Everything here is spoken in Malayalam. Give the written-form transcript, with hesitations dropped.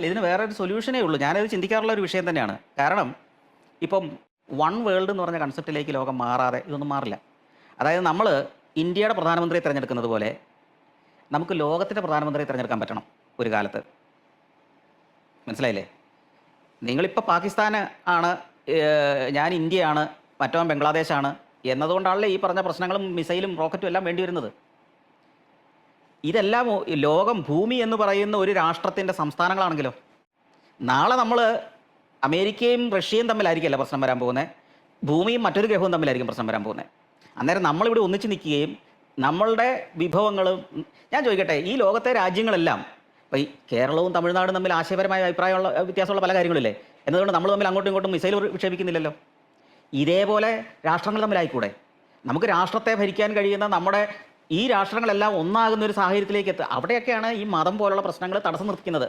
ഇതിന് വേറെ ഒരു സൊല്യൂഷനേ ഉള്ളൂ. ഞാനത് ചിന്തിക്കാറുള്ള ഒരു വിഷയം തന്നെയാണ്. കാരണം ഇപ്പം വൺ വേൾഡ് എന്ന് പറഞ്ഞ കൺസെപ്റ്റിലേക്ക് ലോകം മാറാതെ ഇതൊന്നും മാറില്ല. അതായത് നമ്മൾ ഇന്ത്യയുടെ പ്രധാനമന്ത്രിയെ തിരഞ്ഞെടുക്കുന്നത് പോലെ നമുക്ക് ലോകത്തിൻ്റെ പ്രധാനമന്ത്രിയെ തിരഞ്ഞെടുക്കാൻ പറ്റണം ഒരു കാലത്ത്. മനസ്സിലായില്ലേ? നിങ്ങളിപ്പോൾ പാകിസ്ഥാൻ ആണ്, ഞാൻ ഇന്ത്യയാണ്, മറ്റവൻ ബംഗ്ലാദേശാണ് എന്നതുകൊണ്ടാണല്ലേ ഈ പറഞ്ഞ പ്രശ്നങ്ങളും മിസൈലും റോക്കറ്റും എല്ലാം വേണ്ടി വരുന്നത്. ഇതെല്ലാം ലോകം, ഭൂമി എന്ന് പറയുന്ന ഒരു രാഷ്ട്രത്തിൻ്റെ സംസ്ഥാനങ്ങളാണെങ്കിലോ, നാളെ നമ്മൾ അമേരിക്കയും റഷ്യയും തമ്മിലായിരിക്കില്ല പ്രശ്നം വരാൻ പോകുന്നത്, ഭൂമിയും മറ്റൊരു ഗ്രഹവും തമ്മിലായിരിക്കും പ്രശ്നം വരാൻ പോകുന്നത്. അന്നേരം നമ്മളിവിടെ ഒന്നിച്ച് നിൽക്കുകയും നമ്മളുടെ വിഭവങ്ങളും, ഞാൻ ചോദിക്കട്ടെ, ഈ ലോകത്തെ രാജ്യങ്ങളെല്ലാം ഇപ്പോൾ ഈ കേരളവും തമിഴ്നാടും തമ്മിൽ ആശയപരമായ അഭിപ്രായമുള്ള വ്യത്യാസമുള്ള പല കാര്യങ്ങളില്ലേ, എന്നതുകൊണ്ട് നമ്മൾ തമ്മിൽ അങ്ങോട്ടും ഇങ്ങോട്ടും മിസൈൽ വിക്ഷേപിക്കുന്നില്ലല്ലോ. ഇതേപോലെ രാഷ്ട്രങ്ങൾ തമ്മിലായിക്കൂടെ? നമുക്ക് രാഷ്ട്രത്തെ ഭരിക്കാൻ കഴിയുന്ന നമ്മുടെ ഈ രാഷ്ട്രങ്ങളെല്ലാം ഒന്നാകുന്ന ഒരു സാഹചര്യത്തിലേക്ക് എത്തുക. അവിടെയൊക്കെയാണ് ഈ മതം പോലുള്ള പ്രശ്നങ്ങൾ തടസ്സം നിർത്തിക്കുന്നത്.